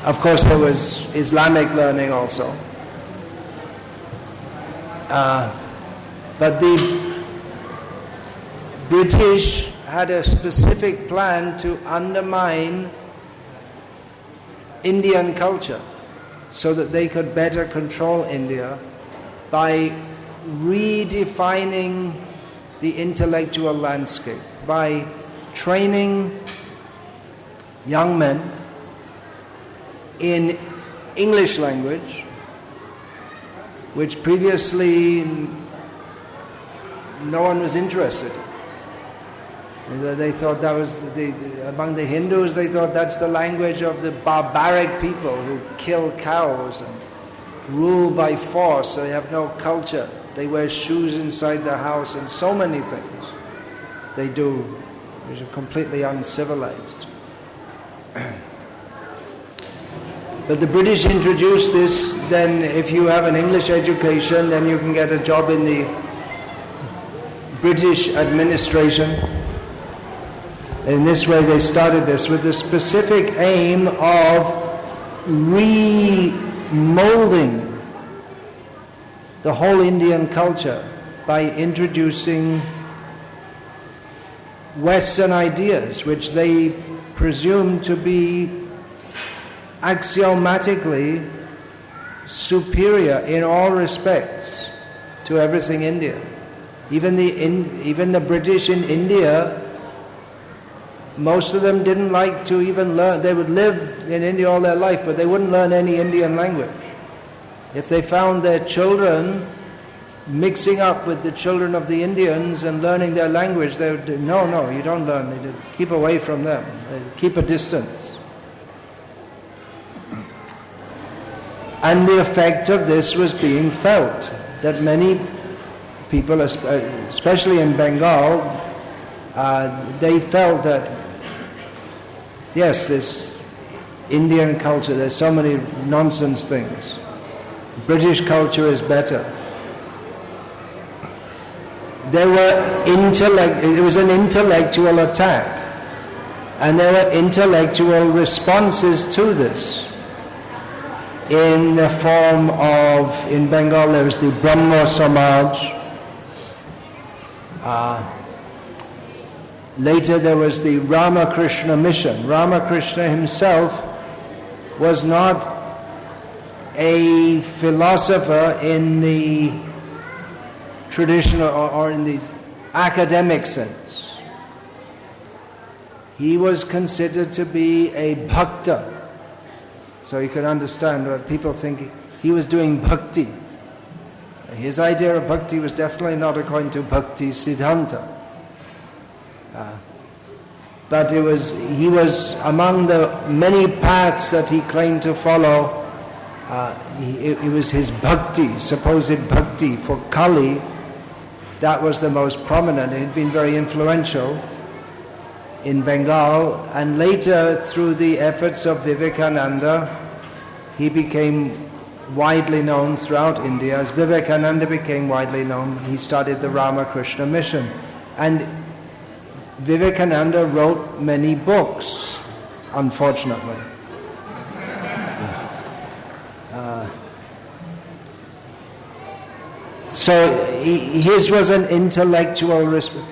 Of course, there was Islamic learning also. But the British had a specific plan to undermine Indian culture so that they could better control India by redefining the intellectual landscape, by training young men in English language, which previously no one was interested in. They thought that was, among the Hindus, they thought that's the language of the barbaric people who kill cows and rule by force, so they have no culture. They wear shoes inside the house and so many things they do which are completely uncivilized. But the British introduced this, then if you have an English education, then you can get a job in the British administration. In this way they started this with the specific aim of remolding the whole Indian culture by introducing Western ideas which they presumed to be axiomatically superior in all respects to everything Indian. Even the British in India, most of them didn't like to even learn. They would live in India all their life, but they wouldn't learn any Indian language. If they found their children mixing up with the children of the Indians and learning their language, they would do, no, you don't learn. They did. Keep away from them. Keep a distance. And the effect of this was being felt, that many people, especially in Bengal, they felt that, yes, this Indian culture, there's so many nonsense things. British culture is better. It was an intellectual attack, and there were intellectual responses to this. In the form of, in Bengal there was the Brahmo Samaj. Later there was the Ramakrishna mission. Ramakrishna himself was not a philosopher in the traditional or in the academic sense. He was considered to be a bhakta. So you can understand what people think. He was doing bhakti. His idea of bhakti was definitely not according to Bhaktisiddhanta. But he was among the many paths that he claimed to follow. It was his bhakti, supposed bhakti for Kali, that was the most prominent. It had been very influential in Bengal, and later through the efforts of Vivekananda, he became widely known throughout India. As Vivekananda became widely known, he started the Ramakrishna mission. And Vivekananda wrote many books, unfortunately. So his was an intellectual response.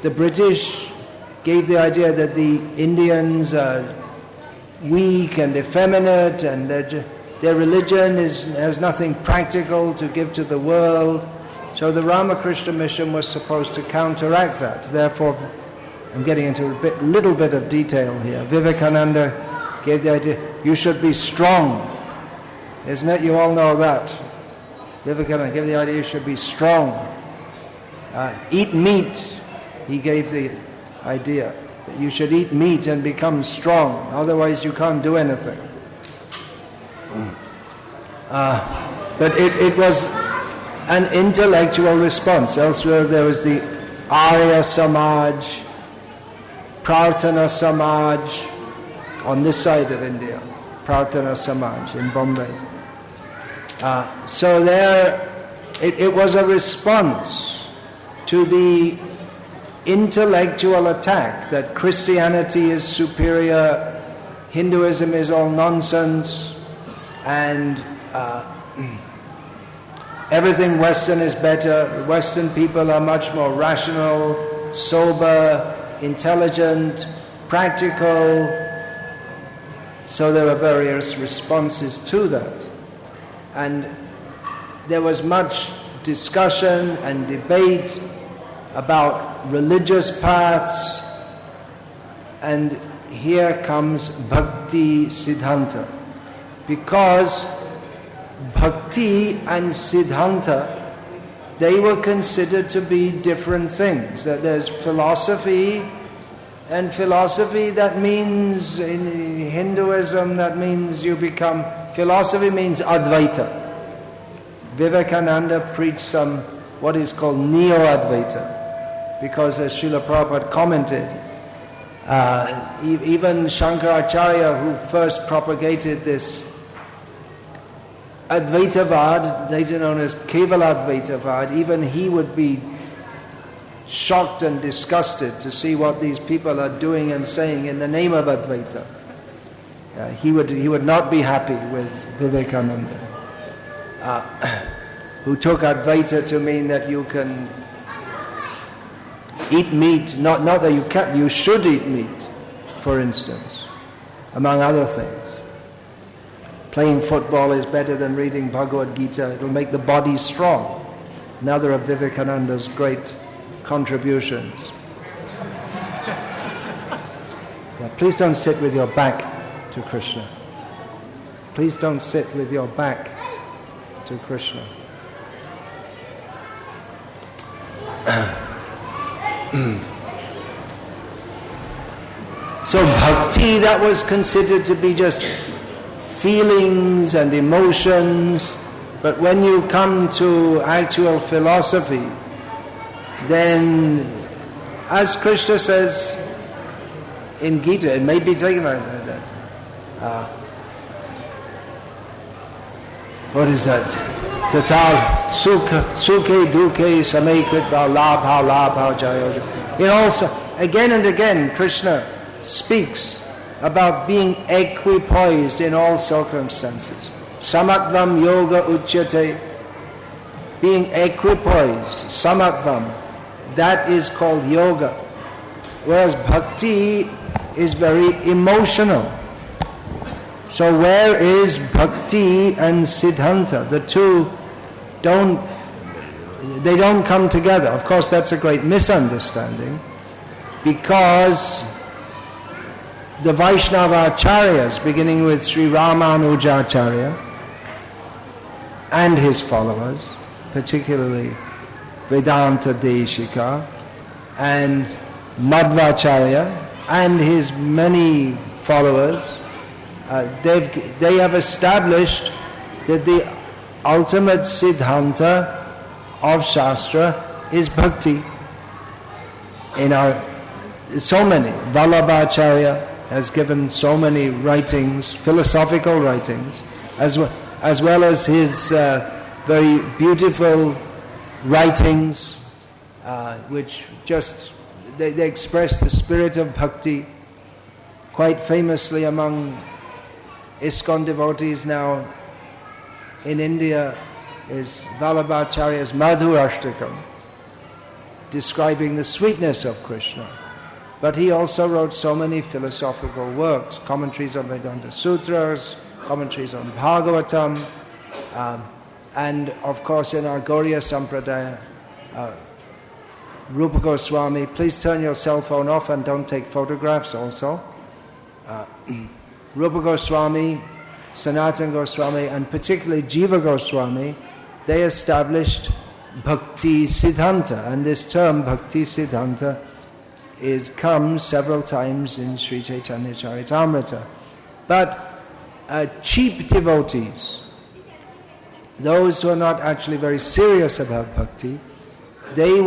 The British gave the idea that the Indians are weak and effeminate, and their religion has nothing practical to give to the world. So the Ramakrishna mission was supposed to counteract that. Therefore, I'm getting into a little bit of detail here. Vivekananda gave the idea, you should be strong. Isn't it? You all know that. Vivekananda gave the idea you should be strong. Eat meat. He gave the idea that you should eat meat and become strong. Otherwise you can't do anything. But it was an intellectual response. Elsewhere there was the Arya Samaj, Prarthana Samaj on this side of India. Prarthana Samaj in Bombay. So there, it was a response to the intellectual attack that Christianity is superior, Hinduism is all nonsense, and everything Western is better. Western people are much more rational, sober, intelligent, practical. So there were various responses to that. And there was much discussion and debate about religious paths. And here comes Bhaktisiddhanta. Because Bhakti and Siddhanta, they were considered to be different things. That there's philosophy, and philosophy that means, in Hinduism, that means you become, philosophy means Advaita. Vivekananda preached some, what is called Neo-Advaita, because as Srila Prabhupada commented, even Shankaracharya, who first propagated this Advaitavad, later known as Kevaladvaitavad, even he would be shocked and disgusted to see what these people are doing and saying in the name of Advaita. He would not be happy with Vivekananda, who took Advaita to mean that you can eat meat, not that you can, you should eat meat, for instance, among other things. Playing football is better than reading Bhagavad Gita. It'll make the body strong. Another of Vivekananda's great contributions. Yeah, please don't sit with your back to Krishna. Please don't sit with your back to Krishna. So bhakti, that was considered to be just feelings and emotions, but when you come to actual philosophy, then, as Krishna says in Gita, it may be taken like that. What is that? Tatal sukhe dukhe samekrit labha jaya. It also, again and again, Krishna speaks about being equipoised in all circumstances. Samatvam yoga uchyate. Being equipoised, samatvam, that is called yoga. Whereas bhakti is very emotional. So where is bhakti and siddhanta? The two don't come together. Of course, that's a great misunderstanding, because the Vaishnava Acharyas, beginning with Sri Ramanujacharya and his followers, particularly Vedanta Deshika and Madhvacharya and his many followers, they have established that the ultimate siddhanta of Shastra is bhakti. In our so many, Vallabhacharya has given so many writings, philosophical writings, as well as his very beautiful writings, which just they express the spirit of bhakti. Quite famously among ISKCON devotees now in India is Vallabhacharya's Madhurashtakam, describing the sweetness of Krishna. But he also wrote so many philosophical works, commentaries on Vedanta Sutras, commentaries on Bhagavatam, and of course in our Gauriya Sampradaya, Rupa Goswami. Please turn your cell phone off and don't take photographs also. Rupa Goswami, Sanatana Goswami, and particularly Jiva Goswami, they established Bhaktisiddhanta, and this term Bhaktisiddhanta comes several times in Sri Chaitanya Charitamrita. But cheap devotees, those who are not actually very serious about bhakti, they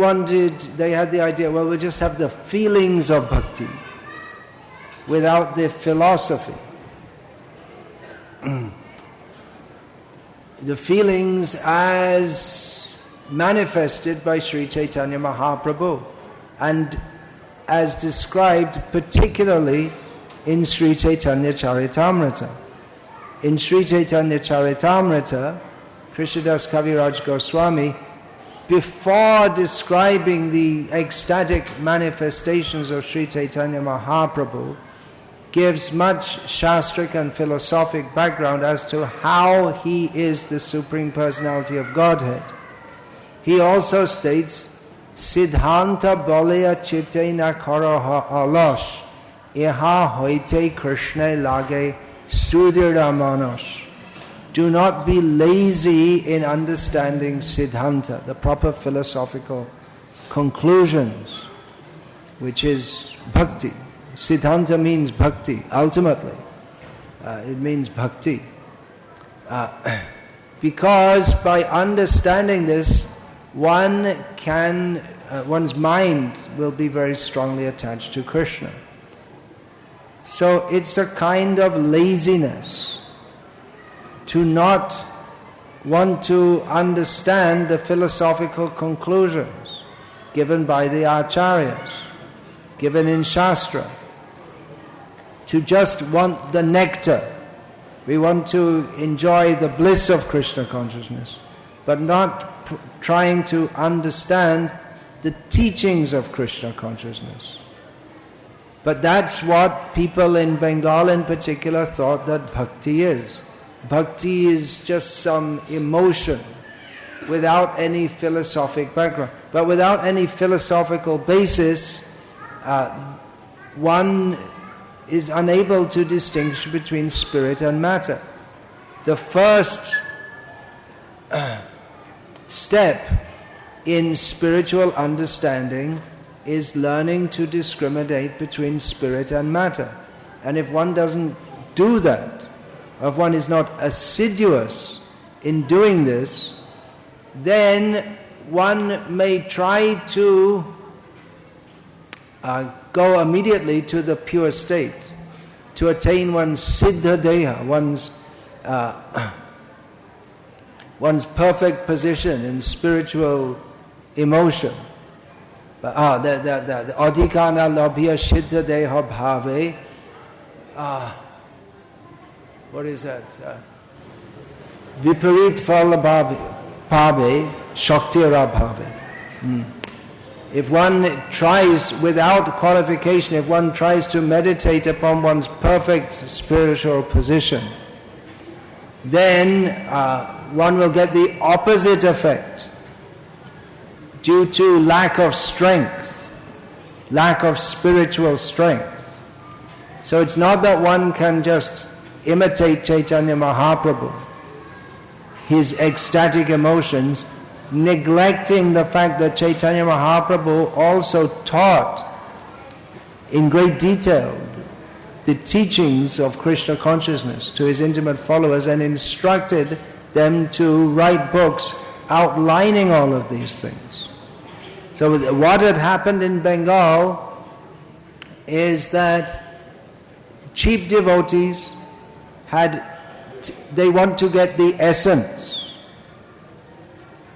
had the idea, well, we'll just have the feelings of bhakti without the philosophy. The feelings as manifested by Sri Chaitanya Mahaprabhu. And as described particularly in Sri Chaitanya Charitamrita. In Sri Chaitanya Charitamrita, Krishnadas Kaviraj Goswami, before describing the ecstatic manifestations of Sri Chaitanya Mahaprabhu, gives much shastric and philosophic background as to how he is the Supreme Personality of Godhead. He also states, Siddhanta Bolaya Chitena Karaha Alosh, Iha Hoite Krishna Lage Sudhira Manosh. Do not be lazy in understanding Siddhanta, the proper philosophical conclusions, which is Bhakti. Siddhanta means Bhakti, ultimately. It means Bhakti. Because by understanding this, one's mind will be very strongly attached to Krishna. So it's a kind of laziness to not want to understand the philosophical conclusions given by the acharyas, given in Shastra. To just want the nectar. We want to enjoy the bliss of Krishna consciousness, but not trying to understand the teachings of Krishna consciousness. But that's what people in Bengal in particular thought that bhakti is. Bhakti is just some emotion without any philosophic background. But without any philosophical basis, one is unable to distinguish between spirit and matter. The first step in spiritual understanding is learning to discriminate between spirit and matter. And if one doesn't do that, or if one is not assiduous in doing this, then one may try to go immediately to the pure state, to attain one's siddha deha, one's perfect position in spiritual emotion. The adhikana labhya siddha deha bhave. What is that? Viparit phala bhave, shaktira bhave. If one tries, without qualification, if one tries to meditate upon one's perfect spiritual position, then one will get the opposite effect due to lack of strength, lack of spiritual strength. So it's not that one can just imitate Chaitanya Mahaprabhu, his ecstatic emotions, neglecting the fact that Chaitanya Mahaprabhu also taught in great detail the teachings of Krishna consciousness to his intimate followers and instructed them to write books outlining all of these things. So what had happened in Bengal is that cheap devotees they want to get the essence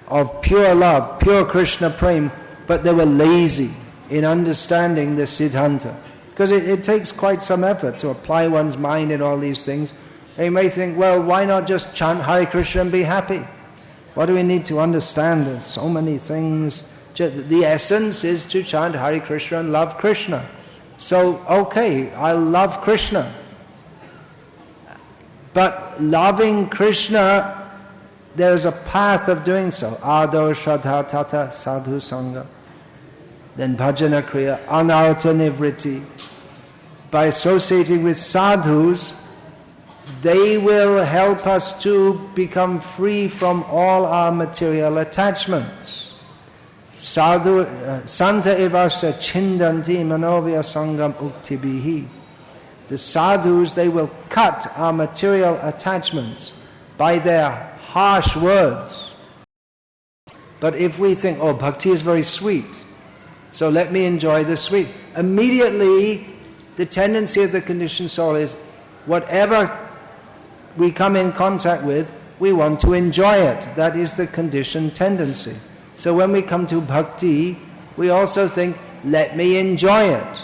of pure love, pure Krishna prema, but they were lazy in understanding the Siddhanta. Because it takes quite some effort to apply one's mind in all these things. And you may think, well, why not just chant Hare Krishna and be happy? What do we need to understand? There's so many things. The essence is to chant Hare Krishna and love Krishna. So, okay, I'll love Krishna. But loving Krishna, there's a path of doing so. Ado shraddha tata sadhu sangha. Then bhajana kriya, anartha nivriti. By associating with sadhus, they will help us to become free from all our material attachments. Sadhu, santa evasa chindanti manovya sangam uktibihi. The sadhus, they will cut our material attachments by their harsh words. But if we think, oh, bhakti is very sweet, so let me enjoy the sweet. Immediately, the tendency of the conditioned soul is, whatever we come in contact with, we want to enjoy it. That is the conditioned tendency. So when we come to bhakti, we also think, let me enjoy it.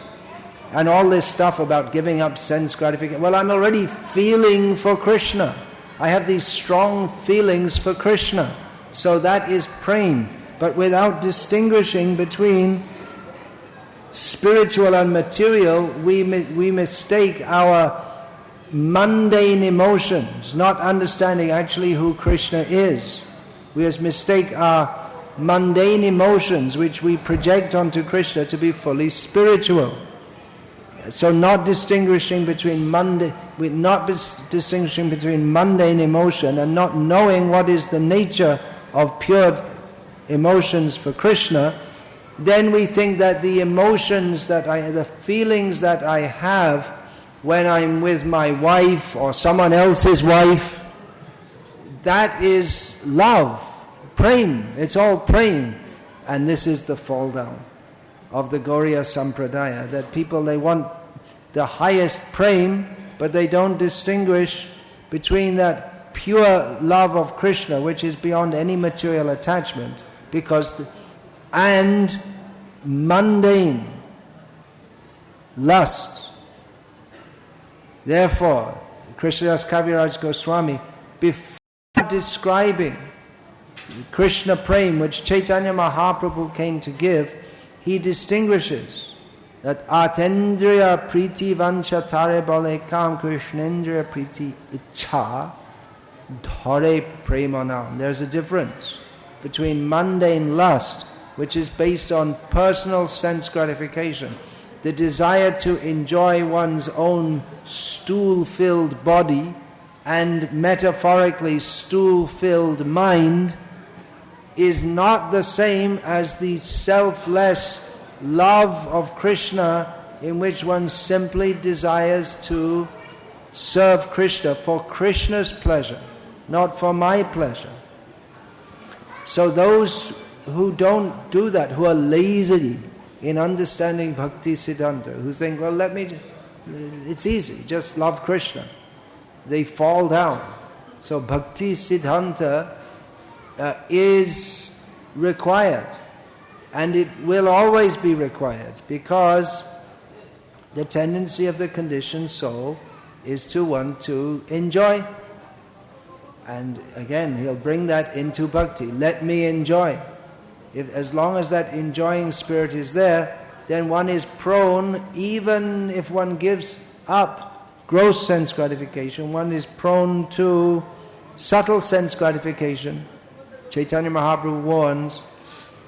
And all this stuff about giving up sense gratification. Well, I'm already feeling for Krishna. I have these strong feelings for Krishna. So that is prema. But without distinguishing between spiritual and material, we mistake our mundane emotions, not understanding actually who Krishna is. We mistake our mundane emotions, which we project onto Krishna, to be fully spiritual. So not distinguishing between mundane emotion and not knowing what is the nature of pure emotions for Krishna, then we think that the emotions the feelings that I have when I'm with my wife or someone else's wife, that is love, prema. It's all prema. And this is the fall down of the Gauriya Sampradaya, that people, they want the highest prema, but they don't distinguish between that pure love of Krishna, which is beyond any material attachment, and mundane lust. Therefore, Krishnadas Kaviraj Goswami, before describing Krishna prema, which Chaitanya Mahaprabhu came to give, he distinguishes that Atendriya Priti Vanchatare Balekam Krishnendriya Priti Icha Dhare Premanam. There's a difference between mundane lust, which is based on personal sense gratification, the desire to enjoy one's own stool-filled body, and metaphorically stool-filled mind, is not the same as the selfless love of Krishna, in which one simply desires to serve Krishna for Krishna's pleasure, not for my pleasure. So those who don't do that, who are lazy in understanding Bhaktisiddhanta, who think, well, it's easy, just love Krishna, they fall down. So Bhaktisiddhanta is required, and it will always be required, because the tendency of the conditioned soul is to want to enjoy. And again, he'll bring that into bhakti. Let me enjoy. As long as that enjoying spirit is there, then one is prone, even if one gives up gross sense gratification, one is prone to subtle sense gratification. Chaitanya Mahaprabhu warns,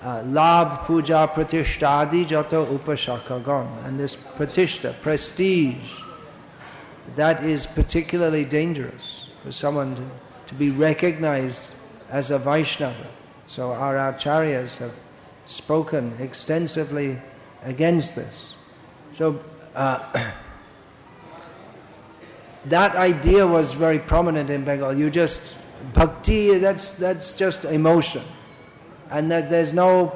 Labh puja pratishtadi jato upashakagan. And this pratishta, prestige, that is particularly dangerous for someone to be recognized as a Vaishnava. So our acharyas have spoken extensively against this. So that idea was very prominent in Bengal. Bhakti, that's just emotion. And that there's no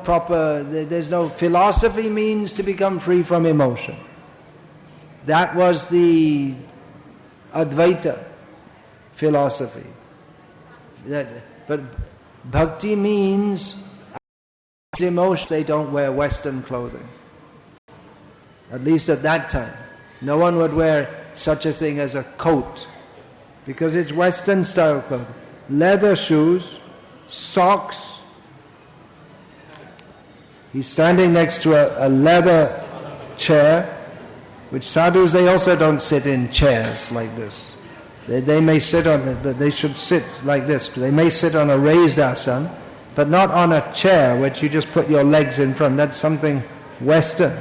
philosophy means to become free from emotion. That was the Advaita philosophy. But bhakti means emotion. They don't wear Western clothing. At least at that time. No one would wear such a thing as a coat, because it's Western style clothing. Leather shoes, socks. He's standing next to a leather chair, which sadhus, they also don't sit in chairs like this. They may sit on it, but they should sit like this. They may sit on a raised asana, but not on a chair which you just put your legs in front. That's something Western.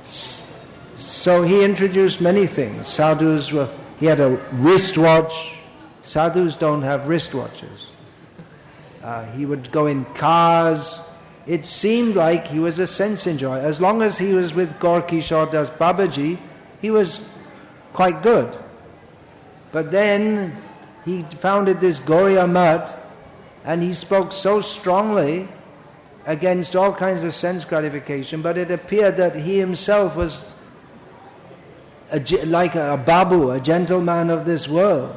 So he introduced many things. Sadhus he had a wristwatch. Sadhus don't have wristwatches. He would go in cars. It seemed like he was a sense enjoyer. As long as he was with Gaur Kishore Das Babaji, he was quite good. But then he founded this Gauriya Math, and he spoke so strongly against all kinds of sense gratification, but it appeared that he himself was like a babu, a gentleman of this world.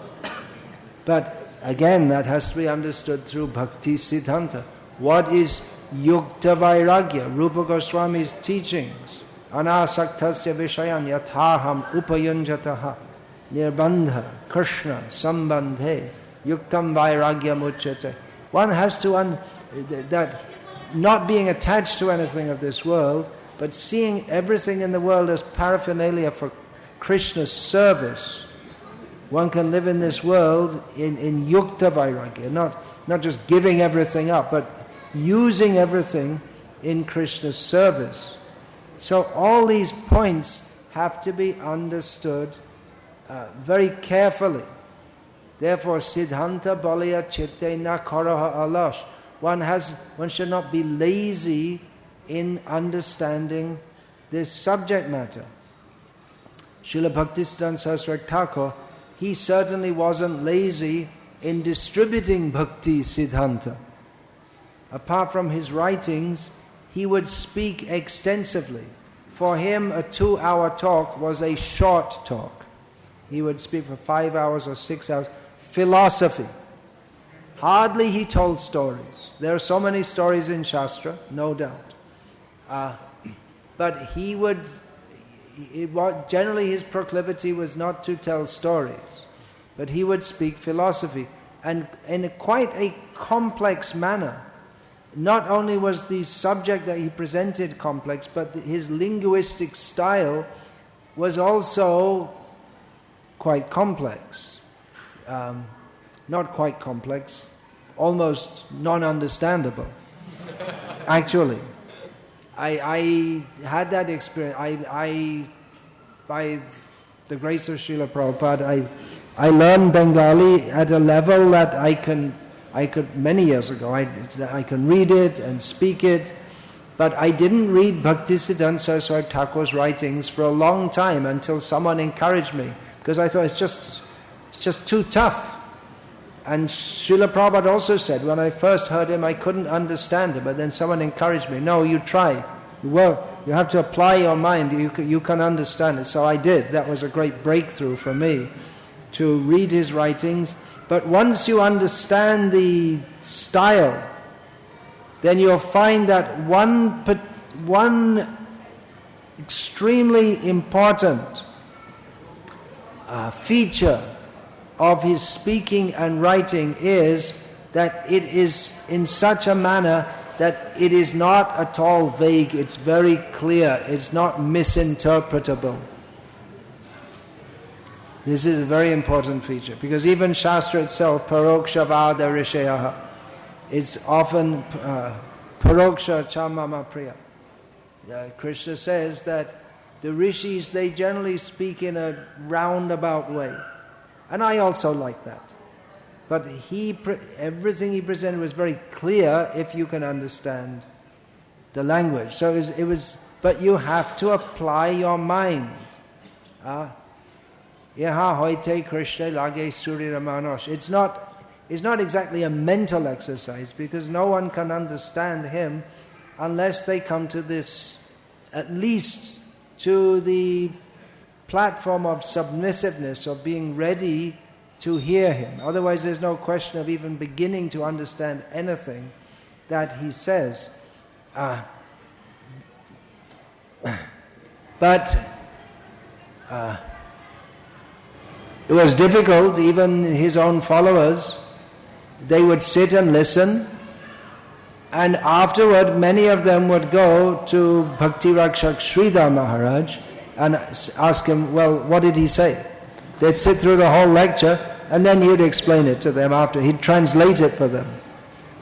But again, that has to be understood through Bhaktisiddhanta. What is yukta vairagya, Rupa Goswami's teachings, anasaktasya vishayan yathaham upayunjataha, nirbandha, krishna, sambandhe, yuktam vairagya muchyate. One has to that not being attached to anything of this world, but seeing everything in the world as paraphernalia for Krishna's service. One can live in this world in yukta vairagya, not just giving everything up, but using everything in Krishna's service. So all these points have to be understood very carefully. Therefore, siddhanta balaya chitte na karaha alash. One should not be lazy in understanding this subject matter. Srila Bhaktisiddhanta Saraswati Thakur, he certainly wasn't lazy in distributing Bhaktisiddhanta. Apart from his writings, he would speak extensively. For him, a 2-hour talk was a short talk. He would speak for 5 hours or 6 hours. Philosophy. Hardly he told stories. There are so many stories in Shastra, no doubt. But generally his proclivity was not to tell stories, but he would speak philosophy, and in quite a complex manner. Not only was the subject that he presented complex, but his linguistic style was also quite complex. Not quite complex, almost non-understandable. Actually, I had that experience. By the grace of Srila Prabhupada, I learned Bengali at a level that I could many years ago. I can read it and speak it, but I didn't read Bhaktisiddhanta Saraswati Thakur's writings for a long time until someone encouraged me, because I thought it's just too tough. And Srila Prabhupada also said, when I first heard him, I couldn't understand him, but then someone encouraged me, no, you try. Well, you have to apply your mind, you can understand it. So I did. That was a great breakthrough for me, to read his writings. But once you understand the style, then you'll find that one extremely important feature of his speaking and writing is that it is in such a manner that it is not at all vague, it's very clear, it's not misinterpretable. This is a very important feature, because even Shastra itself, parokshavad rishayaha, it's often paroksha chamama priya. Krishna says that the rishis, they generally speak in a roundabout way. And I also like that. But everything he presented was very clear if you can understand the language. So it was, but you have to apply your mind. Yaha hoite Krishna lage surya manosh. It's not exactly a mental exercise, because no one can understand him unless they come to this, at least to the platform of submissiveness, of being ready to hear him. Otherwise there's no question of even beginning to understand anything that he says. But it was difficult. Even his own followers, they would sit and listen, and afterward many of them would go to Bhakti Rakshak Sridhar Maharaj and ask him, well, what did he say? They'd sit through the whole lecture, and then he'd explain it to them after. He'd translate it for them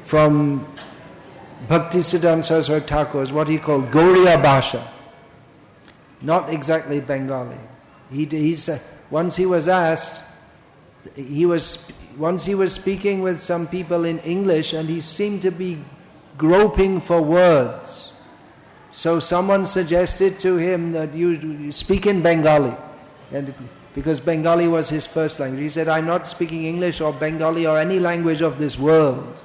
from Bhaktisiddhanta Saraswati Thakur's what he called Gauriya Bhasha. Not exactly Bengali. He said, once he was asked, once he was speaking with some people in English, and he seemed to be groping for words. So someone suggested to him that you speak in Bengali, and because Bengali was his first language. He said, I'm not speaking English or Bengali or any language of this world.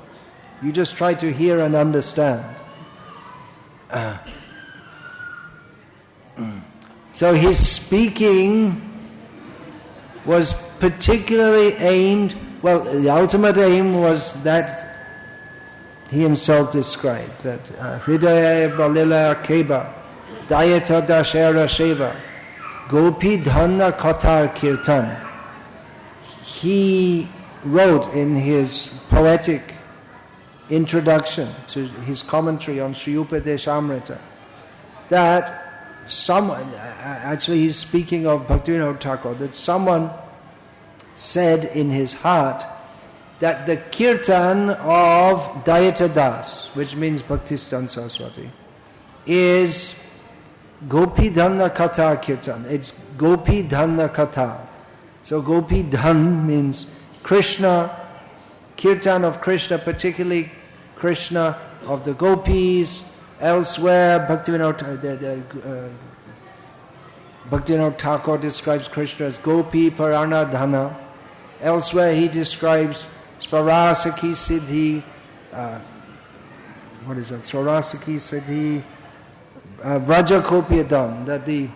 You just try to hear and understand. So his speaking was particularly aimed, well, the ultimate aim was that he himself described that Hridaya Balila Keba Dayata Dashera Sheva Gopi Dhanna Katar Kirtan. He wrote in his poetic introduction to his commentary on Sri Upadeshamrita that someone, actually he's speaking of Bhaktivinoda Thakur, that someone said in his heart that the kirtan of Dayata Das, which means Bhaktisiddhanta Saraswati, is Gopi Dhanna Katha Kirtan. It's Gopi Dhanna Katha. So Gopi Dhan means Krishna, kirtan of Krishna, particularly Krishna of the gopis. Elsewhere, Bhaktivinoda Thakur describes Krishna as Gopi Parana Dhana. Elsewhere he describes Svarasaki Siddhi, Svarasaki Siddhi, Vrajakopiyadam, that the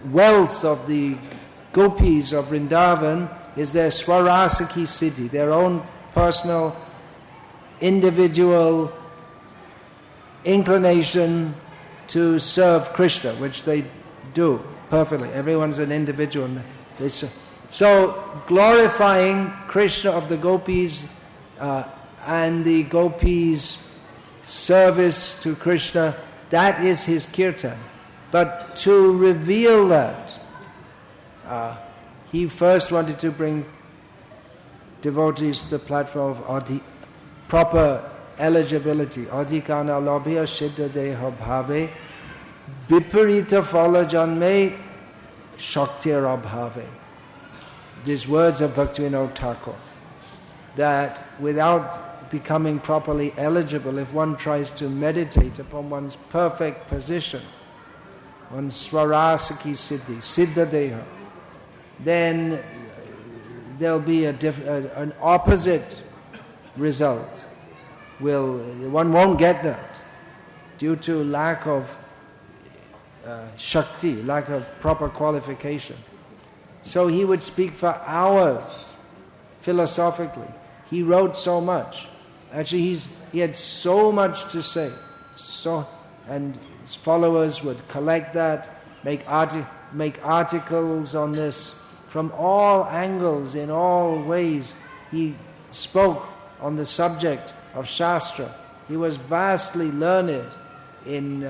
wealth of the gopis of Vrindavan is their Svarasaki Siddhi, their own personal, individual inclination to serve Krishna, which they do perfectly. Everyone's an individual. So glorifying Krishna of the gopis and the gopis' service to Krishna, that is his kirtan. But to reveal that, he first wanted to bring devotees to the platform of proper eligibility. Adhikana labhya siddha deha bhave viparita phala janme shaktir abhave. These words of Bhaktivinoda Thakur, that without becoming properly eligible, if one tries to meditate upon one's perfect position, one's Svarasaki Siddhi, Siddha Deha, then there'll be an opposite result. One won't get that due to lack of Shakti, lack of proper qualification. So he would speak for hours philosophically. He wrote so much. Actually, he had so much to say. And his followers would collect that, make articles on this from all angles, in all ways. He spoke on the subject of Shastra. He was vastly learned in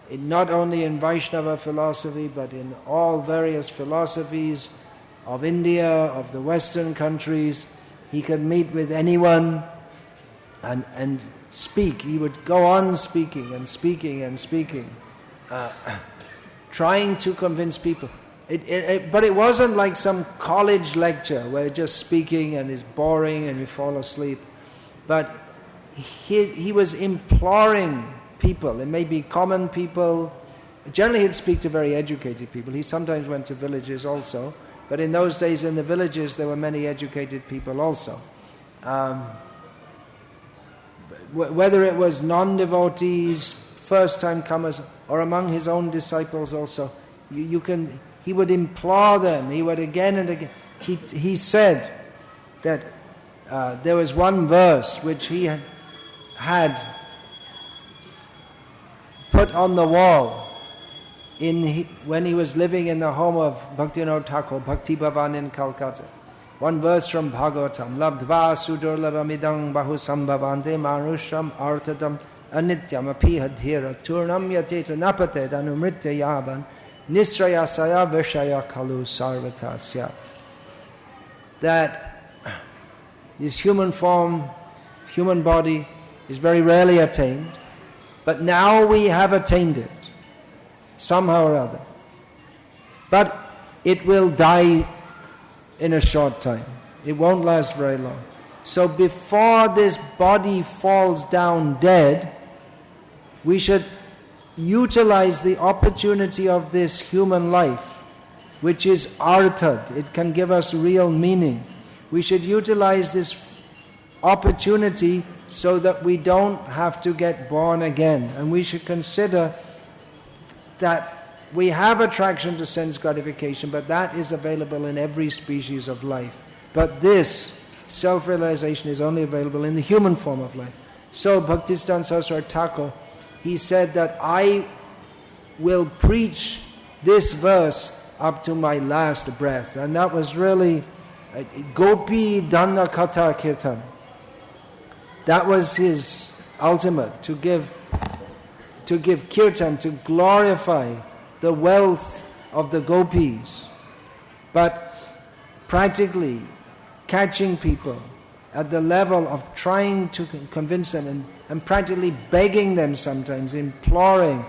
not only in Vaishnava philosophy, but in all various philosophies of India, of the Western countries. He could meet with anyone and speak. He would go on speaking and speaking and speaking, trying to convince people. But it wasn't like some college lecture where just speaking and it's boring and you fall asleep. But he was imploring people. It may be common people. Generally he'd speak to very educated people. He sometimes went to villages also. But in those days in the villages there were many educated people also. Whether it was non-devotees, first-time comers, or among his own disciples also, he would implore them. He would again and again. He said that there was one verse which he had put on the wall when he was living in the home of Bhaktivinoda Thakur, Bhakti Bhavan in Calcutta. One verse from Bhagavatam, Labdva sudurlabamidang bahu sambhavante manusham artadam anityam apihadhira turnam yateta napate danumritya yavan nisraya saya vishaya kalu sarvatasya. That this human form, human body, is very rarely attained, but now we have attained it, somehow or other. But it will die in a short time. It won't last very long. So before this body falls down dead, we should utilize the opportunity of this human life, which is arthad. It can give us real meaning. We should utilize this opportunity so that we don't have to get born again. And we should consider that we have attraction to sense gratification, but that is available in every species of life. But this self-realization is only available in the human form of life. So Bhaktisiddhanta Saraswati Thakur, he said that I will preach this verse up to my last breath. And that was really Gopi Dana Katha Kirtan. That was his ultimate, to give kirtan, to glorify the wealth of the gopis. But practically catching people at the level of trying to convince them and practically begging them sometimes, imploring,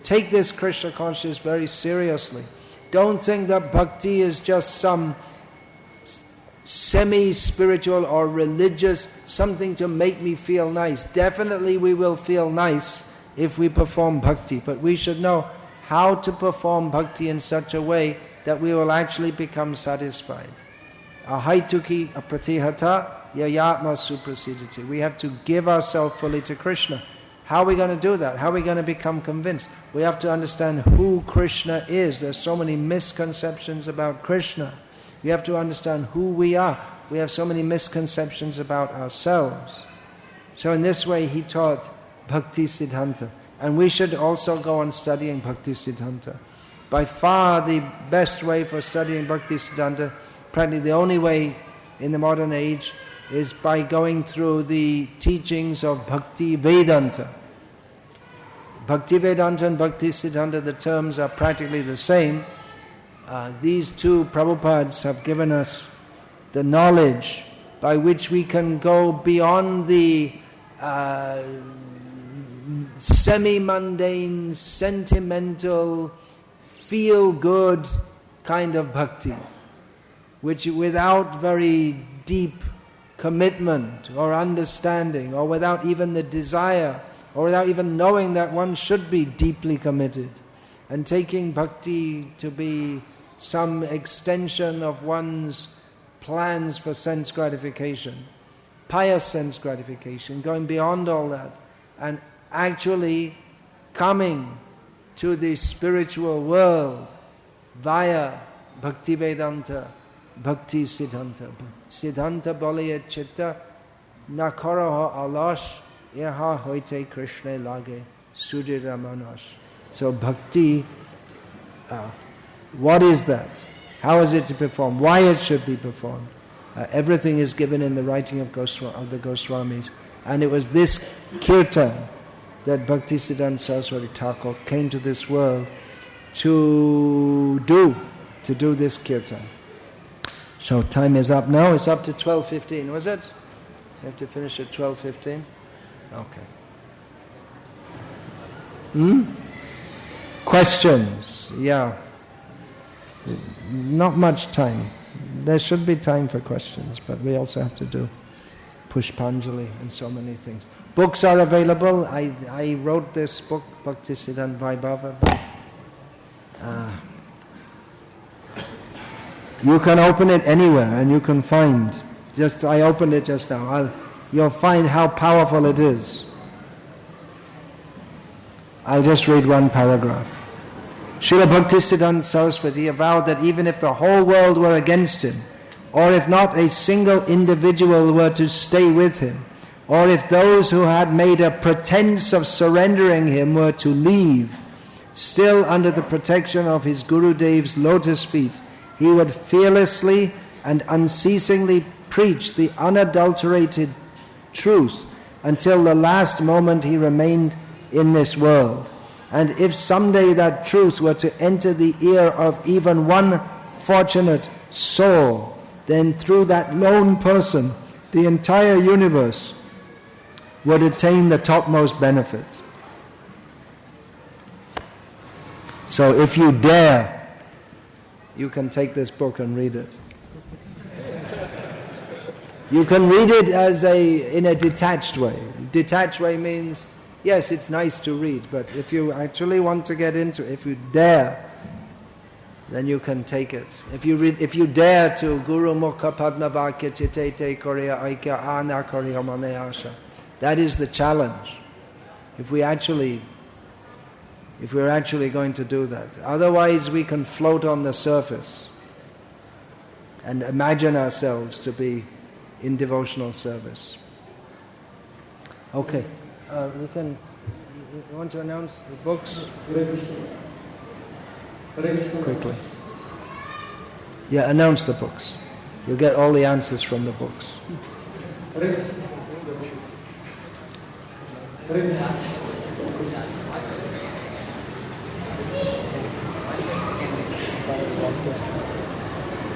take this Krishna consciousness very seriously. Don't think that bhakti is just some semi-spiritual or religious, something to make me feel nice. Definitely we will feel nice if we perform bhakti, but we should know how to perform bhakti in such a way that we will actually become satisfied. Ahaituki apratihata yayatma suprasidati. We have to give ourselves fully to Krishna. How are we going to do that? How are we going to become convinced? We have to understand who Krishna is. There's so many misconceptions about Krishna. We have to understand who we are. We have so many misconceptions about ourselves. So in this way he taught Bhaktisiddhanta. And we should also go on studying Bhaktisiddhanta. By far the best way for studying Bhaktisiddhanta, practically the only way in the modern age, is by going through the teachings of Bhakti Vedanta. Bhakti Vedanta and Bhaktisiddhanta, the terms are practically the same. These two Prabhupads have given us the knowledge by which we can go beyond the semi-mundane, sentimental, feel-good kind of bhakti, which without very deep commitment or understanding, or without even the desire, or without even knowing that one should be deeply committed, and taking bhakti to be some extension of one's plans for sense gratification, pious sense gratification, going beyond all that, and actually coming to the spiritual world via Bhakti Vedanta, Bhaktisiddhanta. Siddhanta Balaya Chitta Nakaraha Alash Yaha Hoite Krishna Lage Sudhira Manash. So bhakti, what is that? How is it to perform? Why it should be performed? Everything is given in the writing of the Goswamis. And it was this kirtan that Bhaktisiddhanta Saraswati Thakur came to this world to do this kirtan. So time is up now. It's up to 12:15, was it? You have to finish at 12:15? Okay. Questions? Yeah. Not much time. There should be time for questions, but we also have to do Pushpanjali and so many things. Books are available. I wrote this book, Bhaktisiddhanta Vaibhava, but you can open it anywhere and you can find. I opened it just now. You'll find how powerful it is. I'll just read one paragraph. Srila Bhaktisiddhanta Saraswati avowed that even if the whole world were against him, or if not a single individual were to stay with him, or if those who had made a pretense of surrendering him were to leave, still under the protection of his Gurudev's lotus feet, he would fearlessly and unceasingly preach the unadulterated truth until the last moment he remained in this world. And if someday that truth were to enter the ear of even one fortunate soul, then through that lone person, the entire universe would attain the topmost benefit. So if you dare, you can take this book and read it. You can read it in a detached way. Detached way means, yes, it's nice to read, but if you actually want to get into it, if you dare, then you can take it. If you dare to Guru Mukha Padma Vakya Chitete Korea Aikya Ana Korea Manayasha. That is the challenge. If we're actually going to do that. Otherwise we can float on the surface and imagine ourselves to be in devotional service. Okay, you want to announce the books? Quickly. Yeah, announce the books. You'll get all the answers from the books.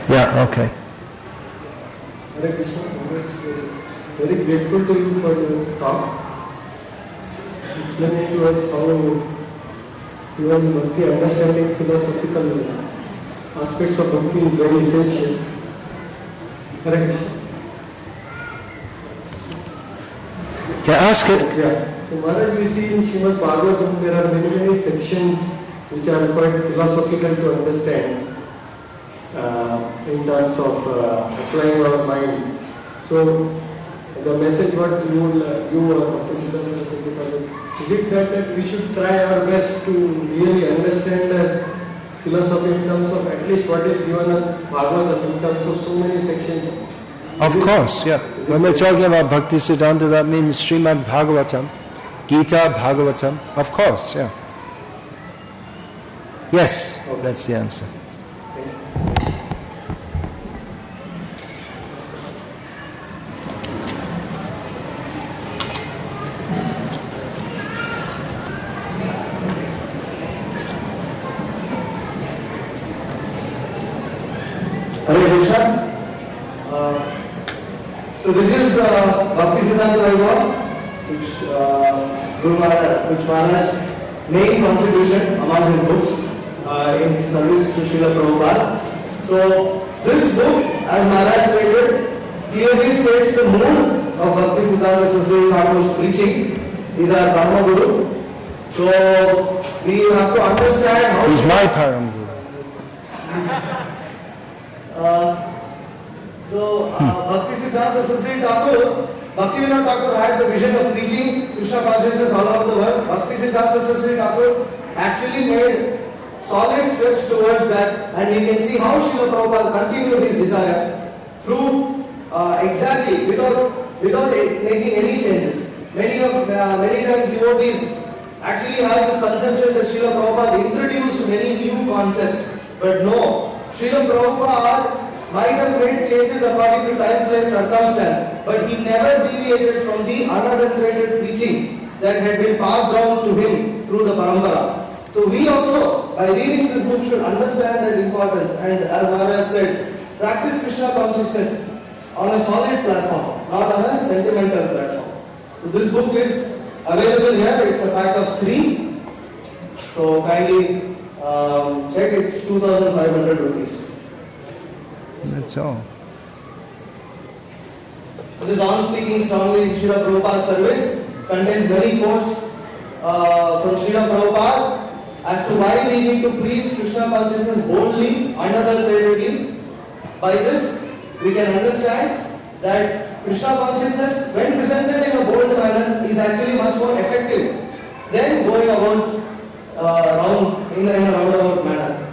Yeah, okay. Hare Krishna, very grateful to you for your talk, explaining to us how even Bhakti understanding philosophical aspects of Bhakti is very essential. Hare Krishna. Yeah, ask it. Yeah. So Maharaj, we see in Srimad Bhagavatam there are many sections which are quite philosophical to understand in terms of applying our mind. So the message what you or Bhaktisiddhanta is it that we should try our best to really understand philosophy in terms of at least what is given in Bhagavatam in terms of so many sections? Of course, yeah. When we're talking about Bhaktisiddhanta, that means Srimad Bhagavatam, Gita Bhagavatam. Of course, yeah. Yes, okay. That's the answer. Hare Krishna. So this is Bhaktisiddhanta Vaibhav, which Maharaj's main contribution among his books in service to Srila Prabhupada. So this book, as Maharaj stated, clearly states the mood of Bhaktisiddhanta Saraswati Thakur's preaching. He's our Parama Guru. So we have to understand how... He's my Parama Guru. Bhaktisiddhanta Saraswati Thakur, Bhaktivinoda Thakur had the vision of preaching Krishna consciousness all over the world. Bhaktisiddhanta Saraswati Thakur actually made solid steps towards that, and we can see how Srila Prabhupada continued his desire through exactly without making any changes. Many times devotees actually have this conception that Srila Prabhupada introduced many new concepts, but no, Srila Prabhupada might have made changes according to time, place, circumstance, but he never deviated from the unadulterated preaching that had been passed down to him through the parampara. So we also, by reading this book, should understand that importance, and as Maharaj said, practice Krishna consciousness on a solid platform, not on a sentimental platform. So this book is available here. It's a pack of 3. So kindly check. It's 2,500 rupees. That's all. This on speaking strongly in Srila Prabhupada's service contains many quotes from Srila Prabhupada as to why we need to preach Krishna consciousness boldly, unadulteratedly. By this, we can understand that Krishna consciousness, when presented in a bold manner, is actually much more effective than going about in a roundabout manner.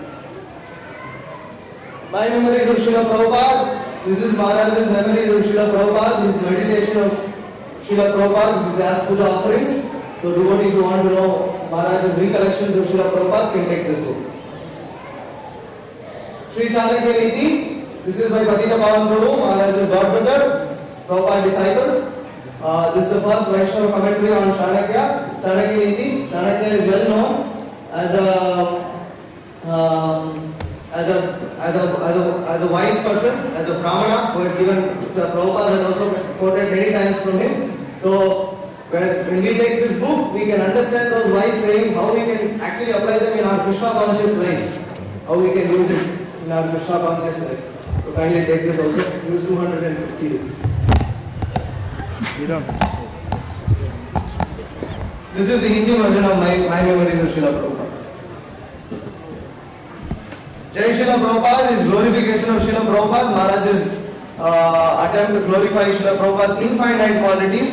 My memories of Srila Prabhupada. This is Maharaj's memories of Srila Prabhupada. This is meditation of Srila Prabhupada. This is Vyas Puja offerings. So devotees who want to know Maharaj's recollections of Srila Prabhupada can take this book. Sri Chanakya Niti. This is by Patita Pavan Prabhu, Maharaj's godbrother, Prabhupada disciple. This is the first Vaishnava commentary on Chanakya. Chanakya Niti. Chanakya is well known as a wise person, as a brahmana who had given Prabhupada had also quoted many times from him. So when we take this book, we can understand those wise sayings, how we can actually apply them in our Krishna conscious life, how we can use it in our Krishna conscious life. So kindly take this also. Use 250 rupees. You don't have to say that. This is the Hindi version of my memories of Srila Prabhupada. Jai Srila Prabhupada is glorification of Srila Prabhupada. Maharaj's attempt to glorify Srila Prabhupada's infinite qualities